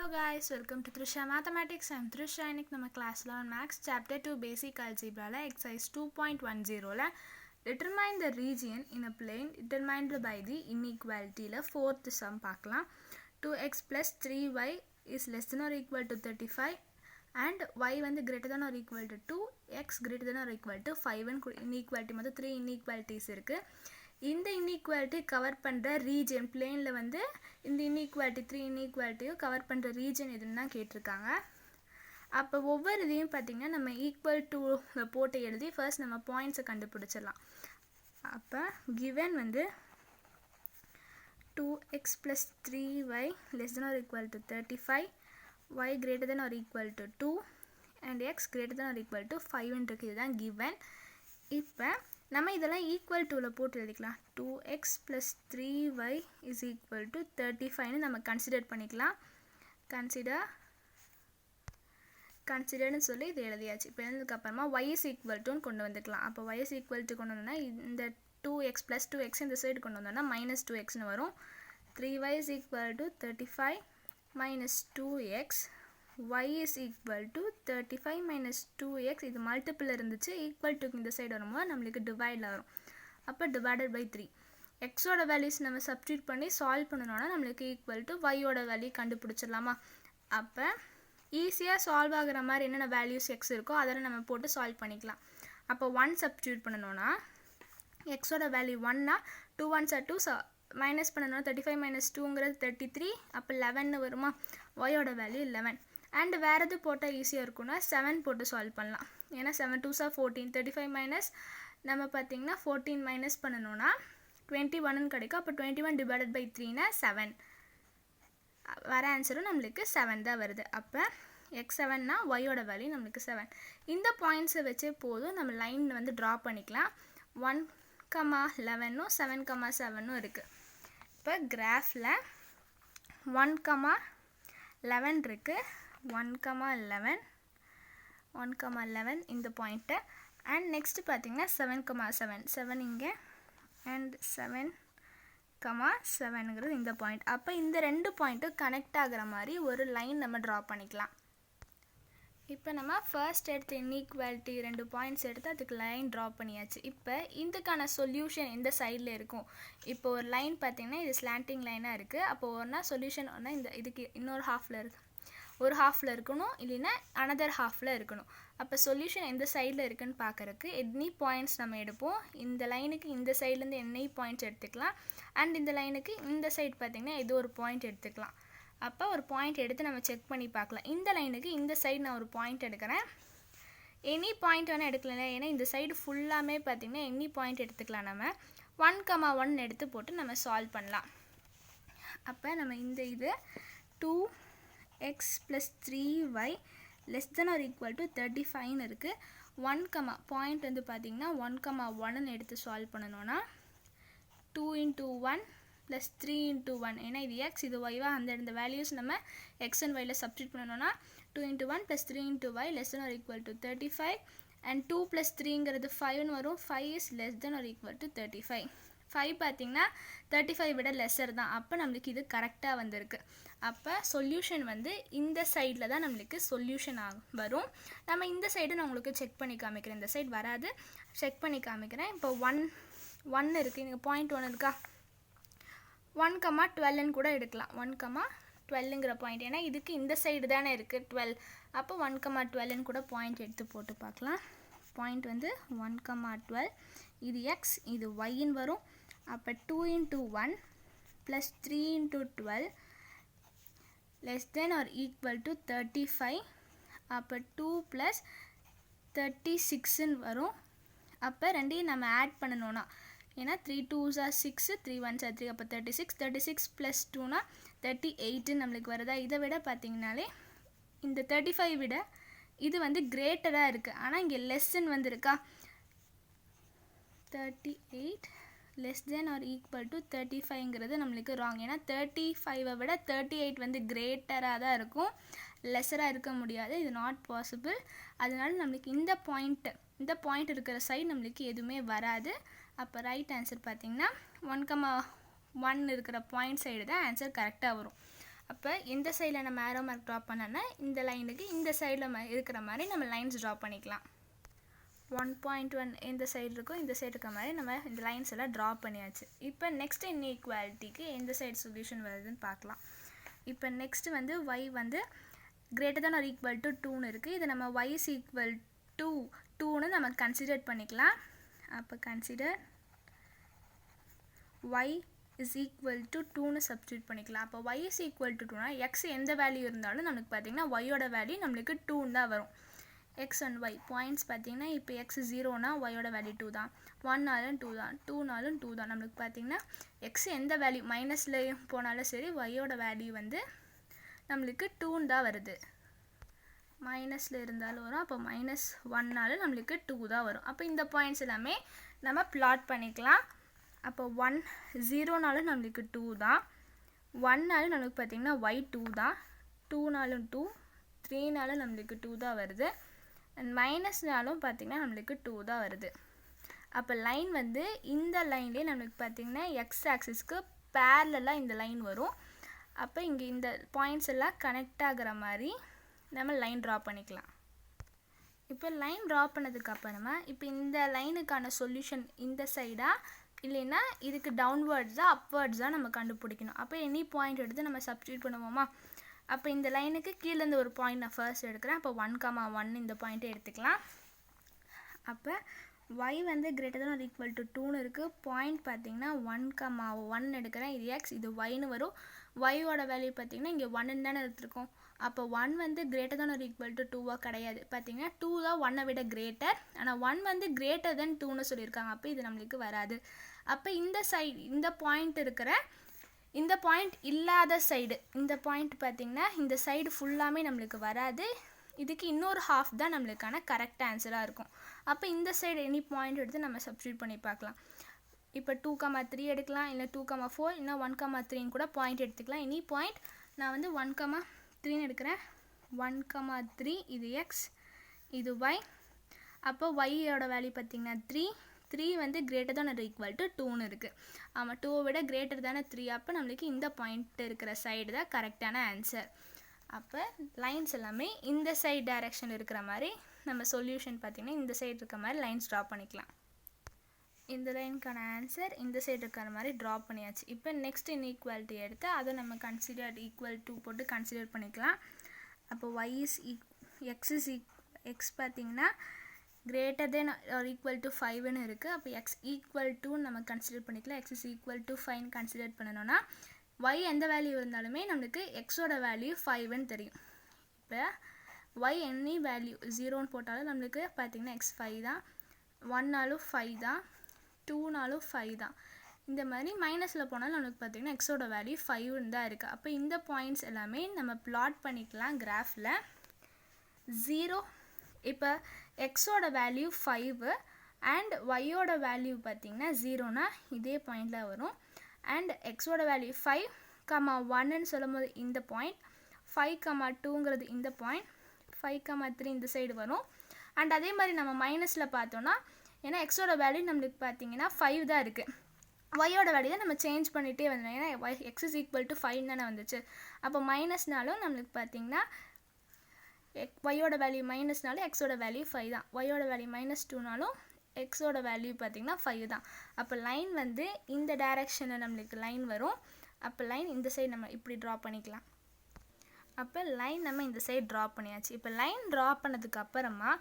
Hello guys, welcome to Trisha Mathematics. I'm Trisha. இன்னைக்கு நம்ம கிளாஸ்ல Max Chapter 2 Basic Algebra exercise 2.10 determine the region in a plane determined by the inequality ல fourth sum பார்க்கலாம். 2x plus 3y is less than or equal to 35 and y வந்து greater than or equal to 2, x greater than or equal to 5 inequality மொத்தம் 3 inequalities இருக்கு. இந்த inequality cover பண்ணுற region பிளேனில் வந்து இந்த இன்இக்வாலிட்டி 3 இன்இக்வாலிட்டியும் கவர் பண்ணுற ரீஜன் எதுன்னு தான் கேட்டிருக்காங்க. அப்போ ஒவ்வொரு இதையும் பார்த்திங்கன்னா நம்ம ஈக்குவல் டு போட்டு எழுதி ஃபர்ஸ்ட் நம்ம பாயிண்ட்ஸை கண்டுபிடிச்சிடலாம். அப்போ கிவன் வந்து 2x plus 3y less than or equal to 35, y greater than or equal to 2 and x greater than or equal to 5 இருக்கு. இதுதான் கிவன். இப்போ நம்ம இதெல்லாம் ஈக்குவல் டூவில் போட்டு எழுதிக்கலாம். 2x plus 3y is equal to 35ன்னு நம்ம கன்சிடர் பண்ணிக்கலாம். கன்சிடர்னு சொல்லி இது எழுதியாச்சு. இப்போ எழுதுக்கப்புறமா y is equal to கொண்டு வந்துக்கலாம். அப்போ y is equal to கொண்டு வந்தோம்னா இந்த 2x plus 2x இந்த சைடு கொண்டு வந்தோம்னா minus 2xன்னு வரும். 3y is equal to 35 minus 2x, y is equal to 35 minus 2x. இது மல்டிபிள் இருந்துச்சு, ஈக்குவல் டு இந்த சைடு வரும்போது நம்மளுக்கு டிவைடில் வரும். அப்போ டிவைடட் பை 3. எக்ஸோட வேல்யூஸ் நம்ம சப்ஸ்டியூட் பண்ணி சால்வ் பண்ணணும்னா நம்மளுக்கு ஈக்குவல் டு ஒய்யோட வேல்யூ கண்டுபிடிச்சிடலாமா. அப்போ ஈஸியாக சால்வ் ஆகிற மாதிரி என்னென்ன வேல்யூஸ் எக்ஸ் இருக்கோ அதெல்லாம் நம்ம போட்டு சால்வ் பண்ணிக்கலாம். அப்போ 1 சப்ஸ்டியூட் பண்ணணும்னா எக்ஸோட வேல்யூ 1னா 2 1s are 2, மைனஸ் பண்ணணும்னா 35 minus 2ங்கிறது 33, அப்போ 11 வருமா. ஒய்யோட வேல்யூ 11. அண்ட் வேறு எது போட்டால் ஈஸியாக இருக்குன்னா 7 போட்டு சால்வ் பண்ணலாம். ஏன்னா 7 2s are 14, 35 மைனஸ் நம்ம பார்த்திங்கன்னா 14 மைனஸ் பண்ணணும்னா 21ன்னு கிடைக்கும். அப்போ 21 டிவைடட் பை 3னா 7. வர ஆன்சரும் நம்மளுக்கு 7 தான் வருது. அப்போ x7னா ஒய்யோட வேல்யூ நம்மளுக்கு 7. இந்த பாயிண்ட்ஸை வச்சே போதும் நம்ம லைன் வந்து ட்ரா பண்ணிக்கலாம். 1,11னும் 7,7னும் இருக்குது. இப்போ கிராஃபில் 1,11 இருக்குது. 1,11 இந்த பாயிண்ட்டு. அண்ட் நெக்ஸ்ட்டு பார்த்தீங்கன்னா 7,7 இங்கே அண்ட் 7,7ங்கிறது இந்த பாயிண்ட். அப்போ இந்த ரெண்டு பாயிண்ட்டும் கனெக்ட் ஆகிற மாதிரி ஒரு லைன் நம்ம ட்ரா பண்ணிக்கலாம். இப்போ நம்ம ஃபர்ஸ்ட் எடுத்து இன்இக்வாலிட்டி 2 பாயிண்ட்ஸ் எடுத்து அதுக்கு லைன் ட்ரா பண்ணியாச்சு. இப்போ இதுக்கான சொல்யூஷன் எந்த சைடில் இருக்கும். இப்போ ஒரு லைன் பார்த்திங்கன்னா இது ஸ்லாண்டிங் லைனாக இருக்குது. அப்போ ஒன்றா சொல்யூஷன் ஒன்றா இந்த இதுக்கு இன்னொரு ஹாஃபில் இருக்குது, ஒரு ஹாஃபில் இருக்கணும், இல்லைன்னா அனதர் ஹாஃபில் இருக்கணும். அப்போ சொல்யூஷன் எந்த சைடில் இருக்குதுன்னு பார்க்குறக்கு எனி பாயிண்ட்ஸ் நம்ம எடுப்போம். இந்த லைனுக்கு இந்த சைட்லேருந்து எனி பாயிண்ட்ஸ் எடுத்துக்கலாம். அண்ட் இந்த லைனுக்கு இந்த சைடு பார்த்திங்கன்னா ஏதோ ஒரு பாயிண்ட் எடுத்துக்கலாம். அப்போ ஒரு பாயிண்ட் எடுத்து நம்ம செக் பண்ணி பார்க்கலாம். இந்த லைனுக்கு இந்த சைடு நான் ஒரு பாயிண்ட் எடுக்கிறேன். எனி பாயிண்ட் வேணால் எடுக்கல, ஏன்னா இந்த சைடு ஃபுல்லாமே பார்த்திங்கன்னா எனி பாயிண்ட் எடுத்துக்கலாம். நம்ம 1,1 எடுத்து போட்டு நம்ம சால்வ் பண்ணலாம். அப்போ நம்ம இந்த இது 2x plus 3y less than or equal to 35ன்னு இருக்குது. பாயிண்ட் வந்து பார்த்திங்கன்னா 1,1ன்னு எடுத்து சால்வ் பண்ணணும்னா 2 into 1 plus 3 into 1, ஏன்னா இது x இது yவா அந்த வேல்யூஸ் நம்ம x and yல சப்ஸ்டியூட் பண்ணணும்னா 2 into 1 plus 3 into y less than or equal to 35 and 2 plus 3ங்கிறது 5ன்னு வரும். 5 is less than or equal to 35. 5 பார்த்திங்கன்னா 35 விட லெஸர் தான். அப்போ நம்மளுக்கு இது கரெக்டாக வந்திருக்கு. அப்போ சொல்யூஷன் வந்து இந்த சைடில் தான் நம்மளுக்கு சொல்யூஷன் வரும். நம்ம இந்த சைடு நான் உங்களுக்கு செக் பண்ணி காமிக்கிறேன். இந்த சைடு வராது, செக் பண்ணி காமிக்கிறேன். இப்போ 1 இருக்குது, இங்கே பாயிண்ட் 1 இருக்கா. 1,12ன்னு கூட எடுக்கலாம். 1,12ங்கிற பாயிண்ட், ஏன்னா இதுக்கு இந்த சைடு தானே இருக்குது 12. அப்போ 1,12ன்னு கூட பாயிண்ட் எடுத்து போட்டு பார்க்கலாம். பாயிண்ட் வந்து 1,12, இது எக்ஸ் இது ஒய்ன்னு வரும். அப்போ 2 into 1 plus 3 into 12 less than or equal to 35. அப்போ 2 plus 36ன்னு வரும். அப்போ ரெண்டையும் நம்ம ஆட் பண்ணணும்னா, ஏன்னா 3 2s are 6, 3 1s are 3, அப்போ 36 plus 2னா 38 நம்மளுக்கு வருதா. இதை விட பார்த்திங்கனாலே இந்த 35 விட இது வந்து கிரேட்டராக இருக்குது. ஆனால் இங்கே லெஸ்ன்னு வந்துருக்கா. 38 less than or equal to 35ங்கிறது நம்மளுக்கு ராங். ஏன்னா 35 விட 38 வந்து கிரேட்டராக தான் இருக்கும், லெஸராக இருக்க முடியாது. இது நாட் பாசிபிள். அதனால நம்மளுக்கு இந்த பாயிண்ட் இருக்கிற சைடு நம்மளுக்கு எதுவுமே வராது. அப்போ ரைட் ஆன்சர் பார்த்திங்கன்னா 1,1 இருக்கிற பாயிண்ட் சைடு தான் ஆன்சர் கரெக்டாக வரும். அப்போ இந்த சைடில் நம்ம ஆரோ மார்க் ட்ரா பண்ணோன்னா இந்த லைனுக்கு இந்த சைடில் இருக்கிற மாதிரி நம்ம லைன்ஸ் ட்ரா பண்ணிக்கலாம். 1.1 எந்த சைடு இருக்கோ இந்த சைடு இருக்கிற மாதிரி நம்ம இந்த லைன்ஸ் எல்லாம் ட்ரா பண்ணியாச்சு. இப்போ நெக்ஸ்ட் இன்இக்வாலிட்டிக்கு எந்த சைடு சொல்யூஷன் வருதுன்னு பார்க்கலாம். இப்போ நெக்ஸ்ட்டு வந்து y வந்து greater than or equal to 2ன்னு இருக்குது. இது நம்ம y is equal to 2ன்னு நம்ம கன்சிடர் பண்ணிக்கலாம். அப்போ consider y is equal to 2ன்னு சப்ஸ்டியூட் பண்ணிக்கலாம். அப்போ y is equal to 2னா x எந்த வேல்யூ இருந்தாலும் நம்மளுக்கு பார்த்திங்கன்னா yயோட வேல்யூ நம்மளுக்கு 2 தான் வரும். x and y பாயிண்ட்ஸ் பார்த்திங்கன்னா இப்போ x 0னா yயோட வேல்யூ 2 தான், 1னாலும் 2 தான், 2னாலும் 2 தான். நம்மளுக்கு பார்த்திங்கன்னா x எந்த வேல்யூ மைனஸில் போனாலும் சரி yயோட வேல்யூ வந்து நம்மளுக்கு 2 தான் வருது. மைனஸில் இருந்தாலும் வரும், அப்போ -1னாலும் நம்மளுக்கு 2 தான் வரும். அப்போ இந்த பாயிண்ட்ஸ் எல்லாமே நம்ம பிளாட் பண்ணிக்கலாம். அப்போ 1 0னாலும் நம்மளுக்கு 2 தான், 1னாலும் நம்மளுக்கு பார்த்திங்கன்னா y 2 தான், 2னாலும் 2, 3னாலும் நம்மளுக்கு 2 தான் வருது, அண்ட் மைனஸ்னாலும் பார்த்திங்கன்னா நம்மளுக்கு 2 தான் வருது. அப்போ லைன் வந்து இந்த லைன்லேயே நம்மளுக்கு பார்த்திங்கன்னா எக்ஸ் ஆக்சிஸ்க்கு பேரலாக இந்த லைன் வரும். அப்போ இங்கே இந்த பாயிண்ட்ஸ் எல்லாம் கனெக்ட் ஆகிற மாதிரி நம்ம லைன் ட்ரா பண்ணிக்கலாம். இப்போ லைன் ட்ரா பண்ணதுக்கப்புறமா இப்போ இந்த லைனுக்கான சொல்யூஷன் இந்த சைடாக இல்லைன்னா இதுக்கு டவுன்வர்ட்ஸாக அப்வர்ட்ஸாக நம்ம கண்டுபிடிக்கணும். அப்போ எனி பாயிண்ட் எடுத்து நம்ம சப்ஸ்டியூட் பண்ணுவோமா. அப்போ இந்த லைனுக்கு கீழேருந்து ஒரு பாயிண்ட் நான் ஃபர்ஸ்ட் எடுக்கிறேன். அப்போ 1,1 இந்த பாயிண்ட்டை எடுத்துக்கலாம். அப்போ y வந்து greater than or equal to 2ன்னு இருக்குது. பாயிண்ட் பார்த்திங்கன்னா 1,1 எடுக்கிறேன். இது x, இது yன்னு வரும். yயோட வேல்யூ பார்த்திங்கன்னா இங்கே 1ன்னு தானே எடுத்துருக்கோம். அப்போ 1 வந்து greater than or equal to 2 கிடையாது. பார்த்திங்கன்னா 2 தான் 1 விட கிரேட்டர், ஆனால் 1 வந்து greater than 2ன்னு சொல்லியிருக்காங்க. அப்போ இது நம்மளுக்கு வராது. அப்போ இந்த சைடு இந்த பாயிண்ட் இருக்கிற இந்த பாயிண்ட் இல்லாத சைடு இந்த பாயிண்ட் பார்த்திங்கன்னா இந்த சைடு ஃபுல்லாமே நம்மளுக்கு வராது. இதுக்கு இன்னொரு ஹாஃப் தான் நம்மளுக்கான கரெக்ட் ஆன்சராக இருக்கும். அப்போ இந்த சைடு எனி பாயிண்ட் எடுத்து நம்ம சப்ஸ்டியூட் பண்ணி பார்க்கலாம். இப்போ 2,3 எடுக்கலாம், இல்லை 2,4 இல்லை 1,3ன்னு கூட பாயிண்ட் எடுத்துக்கலாம். எனி பாயிண்ட் நான் வந்து 1,3ன்னு எடுக்கிறேன். 1,3 இது எக்ஸ், இது ஒய். அப்போ ஒய்யோட வேல்யூ பார்த்திங்கன்னா 3 வந்து greater than or equal to 2ன்னு இருக்குது. ஆமாம், 2 விட கிரேட்டர் தானே 3. அப்போ நம்மளுக்கு இந்த பாயிண்ட் இருக்கிற சைடு தான் கரெக்டான ஆன்சர். அப்போ லைன்ஸ் எல்லாமே இந்த சைடு டைரெக்ஷன் இருக்கிற மாதிரி நம்ம சொல்யூஷன் பார்த்திங்கன்னா இந்த சைடு இருக்கிற மாதிரி லைன்ஸ் ட்ரா பண்ணிக்கலாம். இந்த லைனுக்கான ஆன்சர் இந்த சைடு இருக்கிற மாதிரி ட்ரா பண்ணியாச்சு. இப்போ நெக்ஸ்ட் இன்இக்வாலிட்டி எடுத்து அதை நம்ம கன்சிடர் ஈக்குவல் டு போட்டு கன்சிடர் பண்ணிக்கலாம். அப்போ எக்ஸ் பார்த்திங்கன்னா greater than or equal to 5ன்னு இருக்குது. அப்போ x equal to நம்ம கன்சிடர் பண்ணிக்கலாம். x is equal to 5 consider பண்ணணும்னா y எந்த வேல்யூ இருந்தாலுமே நம்மளுக்கு xோட வேல்யூ 5ன்னு தெரியும். இப்போ y any வேல்யூ 0ன்னு போட்டாலும் நம்மளுக்கு பார்த்திங்கன்னா x 5 தான், 1னாலும் 5 தான், 2னாலும் 5 தான். இந்த மாதிரி மைனஸில் போனாலும் நம்மளுக்கு பார்த்திங்கன்னா xோட வேல்யூ 5ன்னு தான் இருக்குது. அப்போ இந்த பாயிண்ட்ஸ் எல்லாமே நம்ம பிளாட் பண்ணிக்கலாம் கிராஃபில். 0 இப்போ எக்ஸோட வேல்யூ 5 அண்ட் ஒய்யோட வேல்யூ பார்த்திங்கன்னா 0னா இதே பாயிண்டில் வரும். அண்ட் எக்ஸோட வேல்யூ 5,1ன்னு சொல்லும் போது இந்த பாயிண்ட், 5,2ங்கிறது இந்த பாயிண்ட், 5,3 இந்த சைடு வரும். அண்ட் அதே மாதிரி நம்ம மைனஸில் பார்த்தோன்னா ஏன்னா எக்ஸோட வேல்யூ நம்மளுக்கு பார்த்திங்கன்னா 5 தான் இருக்குது, ஒய்யோட வேல்யூ தான் நம்ம சேஞ்ச் பண்ணிகிட்டே வந்தோம். ஏன்னா எக்ஸ் இஸ் ஈக்குவல் டு 5 தானே வந்துச்சு. அப்போ மைனஸ்னாலும் நம்மளுக்கு பார்த்திங்கன்னா ஒய்யோட வேல்யூ மைனஸ்னாலும் எக்ஸோட வேல்யூ 5 தான், ஒய்யோட வேல்யூ -2னாலும் எக்ஸோட வேல்யூ பார்த்திங்கன்னா 5 தான். அப்போ லைன் வந்து இந்த டைரெக்ஷனில் நம்மளுக்கு லைன் வரும். அப்போ லைன் இந்த சைடு நம்ம இப்படி ட்ரா பண்ணிக்கலாம். அப்போ லைன் நம்ம இந்த சைடு ட்ரா பண்ணியாச்சு. இப்போ லைன் ட்ரா பண்ணதுக்கு அப்புறமா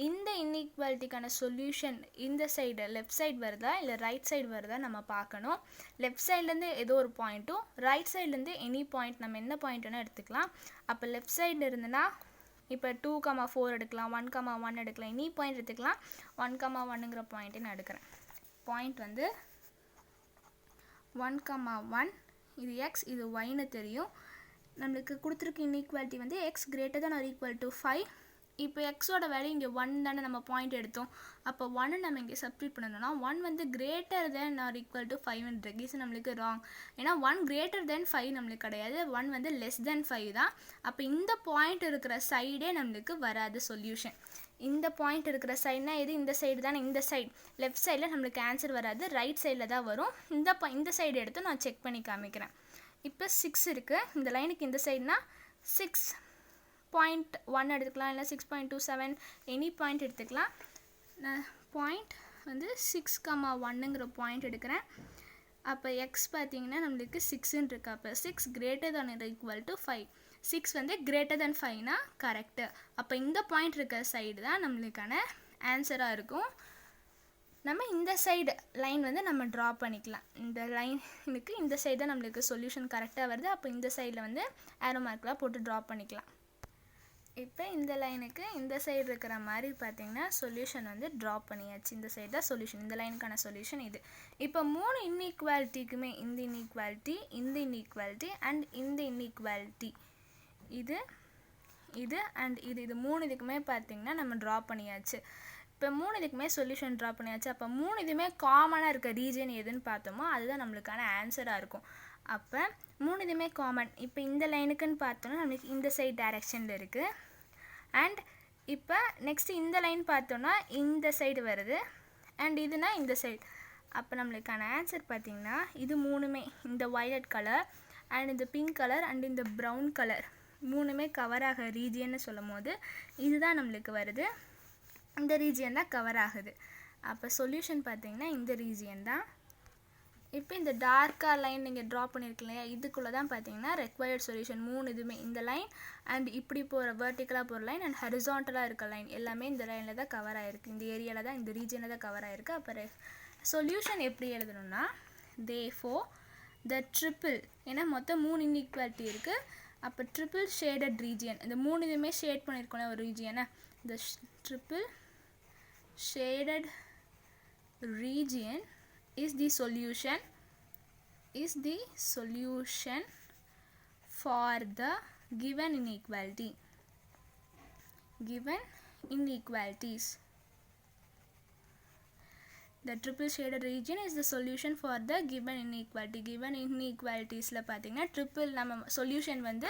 இந்த இன்இக்வாலிட்டிக்கான சொல்யூஷன் இந்த சைடு லெஃப்ட் சைடு வருதா இல்லை ரைட் சைடு வருதா நம்ம பார்க்கணும். லெஃப்ட் சைட்லேருந்து ஏதோ ஒரு பாயிண்ட்டும் ரைட் சைட்லேருந்து எனி பாயிண்ட் நம்ம என்ன பாயிண்ட் வேணால் எடுத்துக்கலாம். அப்போ லெஃப்ட் சைடு இருந்துன்னா இப்போ 2,4 எடுக்கலாம், 1,1 எடுக்கலாம், எனி பாயிண்ட் எடுத்துக்கலாம். 1,1ங்கிற பாயிண்ட்டை நான் எடுக்கிறேன். பாயிண்ட் வந்து 1,1, இது எக்ஸ், இது ஒய்னு தெரியும். நம்மளுக்கு கொடுத்துருக்க இன்இக்வாலிட்டி வந்து X greater than or equal to 5. இப்போ எக்ஸோட வேல்யூ இங்கே 1 தானே நம்ம பாயிண்ட் எடுத்தோம். அப்போ 1 நம்ம இங்கே சப்ஸ்டியூட் பண்ணணும்னா 1 வந்து greater than or equal to 5 இது நம்மளுக்கு ராங். ஏன்னா 1 greater than 5 நம்மளுக்கு கிடையாது, 1 வந்து less than 5 தான். அப்போ இந்த பாயிண்ட் இருக்கிற சைடே நம்மளுக்கு வராது சொல்யூஷன். இந்த பாயிண்ட் இருக்கிற சைடுனா எது, இந்த சைடு தானே, இந்த சைடு லெஃப்ட் சைடில் நம்மளுக்கு ஆன்சர் வராது, ரைட் சைடில் தான் வரும். இந்த சைடு எடுத்து நான் செக் பண்ணி காமிக்கிறேன். இப்போ 6 இருக்குது. இந்த லைனுக்கு இந்த சைடுனா 6.1 எடுத்துக்கலாம், இல்லை 6.27 எனி பாயிண்ட் எடுத்துக்கலாம். நான் பாயிண்ட் வந்து 6,1ங்கிற பாயிண்ட் எடுக்கிறேன். அப்போ எக்ஸ் பார்த்தீங்கன்னா நம்மளுக்கு 6ன்னு இருக்கு. அப்போ 6 greater than or equal to 5. 6 வந்து greater than 5னா கரெக்டு. அப்போ இந்த பாயிண்ட் இருக்கிற சைடு தான் நம்மளுக்கான ஆன்சராக இருக்கும். நம்ம இந்த சைடு லைன் வந்து நம்ம ட்ரா பண்ணிக்கலாம். இந்த லைனுக்கு இந்த சைடு தான் நம்மளுக்கு சொல்யூஷன் கரெக்டாக வருது. அப்போ இந்த சைடில் வந்து ஆரோ மார்க்லாம் போட்டு ட்ரா பண்ணிக்கலாம். இப்போ இந்த லைனுக்கு இந்த சைடு இருக்கிற மாதிரி பார்த்தீங்கன்னா சொல்யூஷன் வந்து ட்ரா பண்ணியாச்சு. இந்த சைடு தான் சொல்யூஷன், இந்த லைனுக்கான சொல்யூஷன் இது. இப்போ 3 இன்இக்வாலிட்டிக்குமே இந்த இன்இக்வாலிட்டி, இந்த இன்இக்வாலிட்டி அண்ட் இந்த இன்இக்வாலிட்டி, இது அண்ட் இது 3 இதுக்குமே பார்த்தீங்கன்னா நம்ம ட்ரா பண்ணியாச்சு. இப்போ 3 இதுக்குமே சொல்யூஷன் ட்ரா பண்ணியாச்சு. அப்போ 3 இதுவுமே காமனாக இருக்க ரீஜன் எதுன்னு பார்த்தோமோ அதுதான் நம்மளுக்கான ஆன்சராக இருக்கும். அப்போ 3 இதுவுமே காமன். இப்போ இந்த லைனுக்குன்னு பார்த்தோன்னா நம்மளுக்கு இந்த சைடு டைரெக்ஷனில் இருக்குது. அண்ட் இப்போ நெக்ஸ்ட்டு இந்த லைன் பார்த்தோன்னா இந்த சைடு வருது அண்ட் இதுனா இந்த சைடு. அப்போ நம்மளுக்கான ஆன்சர் பார்த்திங்கன்னா இது 3மே, இந்த வயலட் கலர் அண்ட் இந்த பிங்க் கலர் அண்ட் இந்த ப்ரௌன் கலர் 3மே கவர் ஆக ரீஜியன்னு சொல்லும் போது இதுதான் நம்மளுக்கு வருது. இந்த ரீஜியன் தான் கவர் ஆகுது. அப்போ சொல்யூஷன் பார்த்தீங்கன்னா இந்த ரீஜியன் தான். இப்போ இந்த டார்க்காக லைன் நீங்கள் ட்ரா பண்ணியிருக்கீங்க இல்லையா, இதுக்குள்ளே தான் பார்த்தீங்கன்னா ரெக்வயர்ட் சொல்யூஷன். 3 இதுவுமே இந்த லைன் அண்ட் இப்படி போகிற வெர்டிக்கலாக போகிற லைன் அண்ட் ஹரிசாண்டலாக இருக்க லைன் எல்லாமே இந்த லைனில் தான் கவர் ஆகிருக்கு. இந்த ஏரியாவில் தான், இந்த ரீஜனில் தான் கவர் ஆகிருக்கு. அப்போ சொல்யூஷன் எப்படி எழுதணும்னா therefore the triple, ஏன்னா மொத்தம் 3 இன்இக்வாலிட்டி இருக்குது. அப்போ ட்ரிபிள் ஷேடட் ரீஜியன், இந்த 3 இதுவுமே ஷேட் பண்ணியிருக்கோம்ல ஒரு ரீஜியனை, இந்த triple shaded region is the solution for the given inequalities. The triple shaded region is the solution for the given inequality. Given inequalitiesல பார்த்தீங்கன்னா ட்ரிபிள் நம்ம சொல்யூஷன் வந்து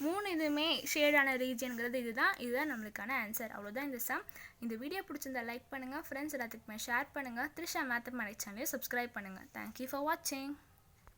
3 இதுவுமே ஷேடான ரீஜன்கிறது இதுதான் நம்மளுக்கான ஆன்சர். அவ்வளோதான் இந்த சம். இந்த வீடியோ பிடிச்சிருந்தா லைக் பண்ணுங்கள், ஃப்ரெண்ட்ஸ் எல்லாத்துக்குமே ஷேர் பண்ணுங்கள், த்ரிஷா மேத்தமெட்டிக்ஸ் சேனலையும் சப்ஸ்கிரைப் பண்ணுங்கள். தேங்க்யூ ஃபார் வாட்சிங்.